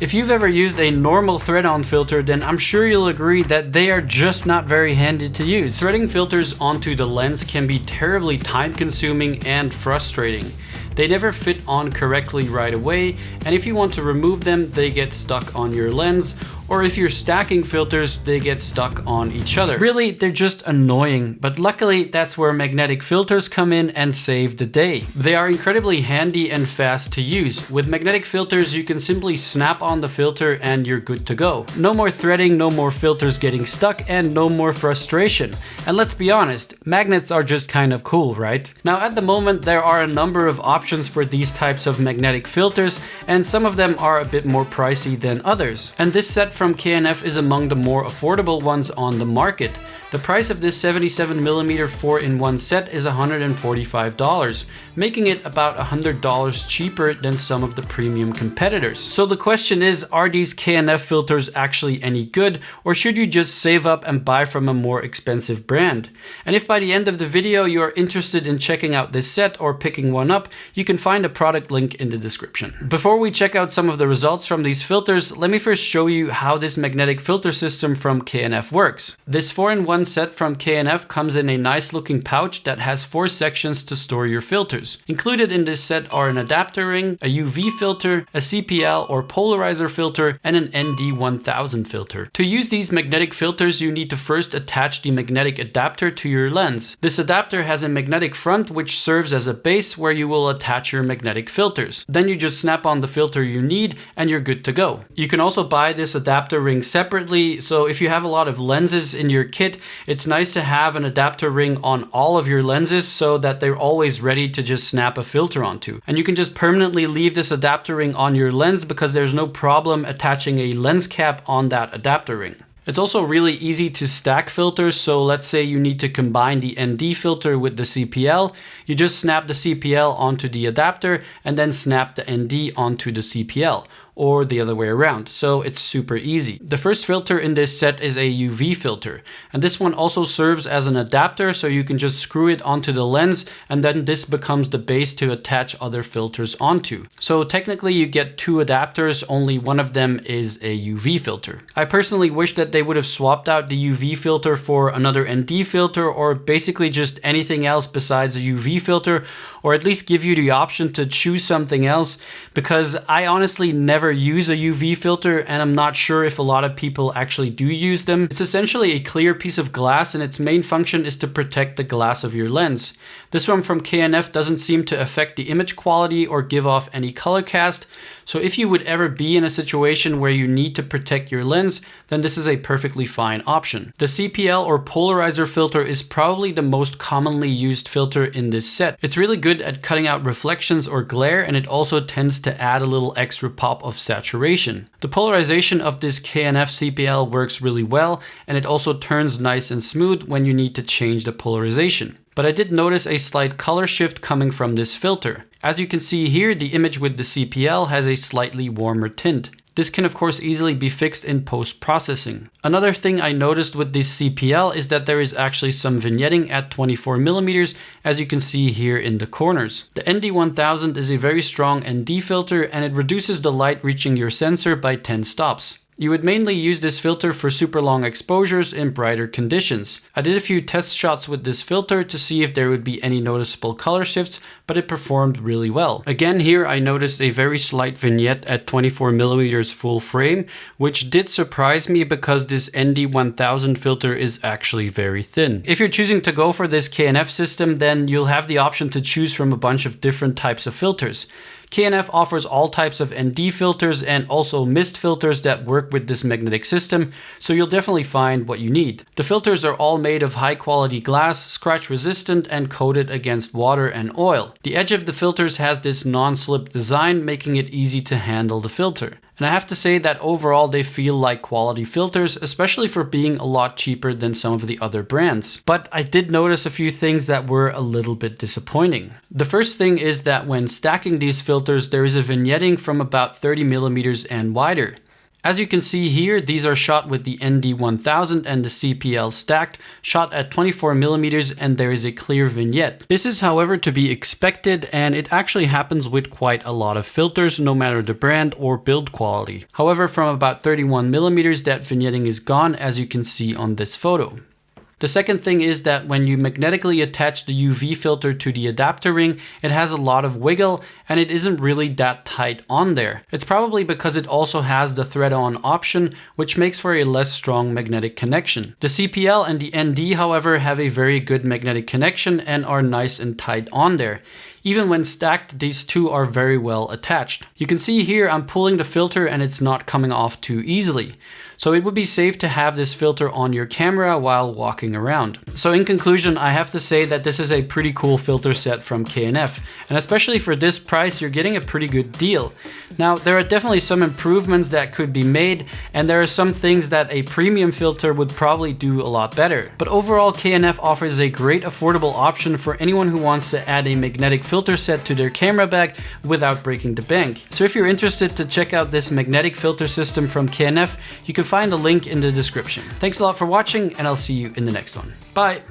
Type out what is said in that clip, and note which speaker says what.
Speaker 1: If you've ever used a normal thread-on filter, then I'm sure you'll agree that they are just not very handy to use. Threading filters onto the lens can be terribly time-consuming and frustrating. They never fit on correctly right away, and if you want to remove them, they get stuck on your lens, or if you're stacking filters, they get stuck on each other. Really, they're just annoying, but luckily that's where magnetic filters come in and save the day. They are incredibly handy and fast to use. With magnetic filters, you can simply snap on the filter and you're good to go. No more threading, no more filters getting stuck, and no more frustration. And let's be honest, magnets are just kind of cool, right? Now at the moment, there are a number of options for these types of magnetic filters, and some of them are a bit more pricey than others. And this set from K&F is among the more affordable ones on the market. The price of this 77mm 4-in-1 set is $145, making it about $100 cheaper than some of the premium competitors. So the question is, are these K&F filters actually any good, or should you just save up and buy from a more expensive brand? And if by the end of the video you are interested in checking out this set or picking one up, you can find a product link in the description. Before we check out some of the results from these filters, let me first show you how this magnetic filter system from K&F works. This 4-in-1 set from K&F comes in a nice looking pouch that has 4 sections to store your filters. Included in this set are an adapter ring, a UV filter, a CPL or Polariser filter, and an ND1000 filter. To use these magnetic filters, you need to first attach the magnetic adapter to your lens. This adapter has a magnetic front which serves as a base where you will attach your magnetic filters. Then you just snap on the filter you need and you're good to go. You can also buy this adapter ring separately, so if you have a lot of lenses in your kit, it's nice to have an adapter ring on all of your lenses so that they're always ready to just snap a filter onto. And you can just permanently leave this adapter ring on your lens because there's no problem attaching a lens cap on that adapter ring. It's also really easy to stack filters, so let's say you need to combine the ND filter with the CPL, you just snap the CPL onto the adapter and then snap the ND onto the CPL, or the other way around, so it's super easy. The first filter in this set is a UV filter, and this one also serves as an adapter, so you can just screw it onto the lens and then this becomes the base to attach other filters onto. So technically you get 2 adapters, only one of them is a UV filter. I personally wish that they would have swapped out the UV filter for another ND filter, or basically just anything else besides a UV filter, or at least give you the option to choose something else, because I honestly never use a UV filter and I'm not sure if a lot of people actually do use them. It's essentially a clear piece of glass and its main function is to protect the glass of your lens. This one from K&F doesn't seem to affect the image quality or give off any color cast, so if you would ever be in a situation where you need to protect your lens, then this is a perfectly fine option. The CPL or Polariser filter is probably the most commonly used filter in this set. It's really good at cutting out reflections or glare, and it also tends to add a little extra pop of saturation. The polarization of this K&F CPL works really well, and it also turns nice and smooth when you need to change the polarization. But I did notice a slight color shift coming from this filter. As you can see here, the image with the CPL has a slightly warmer tint. This can of course easily be fixed in post-processing. Another thing I noticed with this CPL is that there is actually some vignetting at 24mm, as you can see here in the corners. The ND1000 is a very strong ND filter and it reduces the light reaching your sensor by 10 stops. You would mainly use this filter for super long exposures in brighter conditions. I did a few test shots with this filter to see if there would be any noticeable color shifts, but it performed really well. Again, here I noticed a very slight vignette at 24mm full frame, which did surprise me because this ND1000 filter is actually very thin. If you're choosing to go for this K&F system, then you'll have the option to choose from a bunch of different types of filters. K&F offers all types of ND filters and also mist filters that work with this magnetic system, so you'll definitely find what you need. The filters are all made of high quality glass, scratch resistant and coated against water and oil. The edge of the filters has this non-slip design, making it easy to handle the filter. And I have to say that overall they feel like quality filters, especially for being a lot cheaper than some of the other brands. But I did notice a few things that were a little bit disappointing. The first thing is that when stacking these filters, there is a vignetting from about 30mm and wider. As you can see here, these are shot with the ND1000 and the CPL stacked, shot at 24mm, and there is a clear vignette. This is however to be expected, and it actually happens with quite a lot of filters, no matter the brand or build quality. However, from about 31mm, that vignetting is gone, as you can see on this photo. The second thing is that when you magnetically attach the UV filter to the adapter ring, it has a lot of wiggle and it isn't really that tight on there. It's probably because it also has the thread-on option, which makes for a less strong magnetic connection. The CPL and the ND, however, have a very good magnetic connection and are nice and tight on there. Even when stacked, these two are very well attached. You can see here I'm pulling the filter and it's not coming off too easily. So it would be safe to have this filter on your camera while walking around. So in conclusion, I have to say that this is a pretty cool filter set from K&F, and especially for this price, you're getting a pretty good deal. Now, there are definitely some improvements that could be made, and there are some things that a premium filter would probably do a lot better. But overall, K&F offers a great affordable option for anyone who wants to add a magnetic filter set to their camera bag without breaking the bank. So if you're interested to check out this magnetic filter system from K&F, you can find a link in the description. Thanks a lot for watching, and I'll see you in the next one. Bye!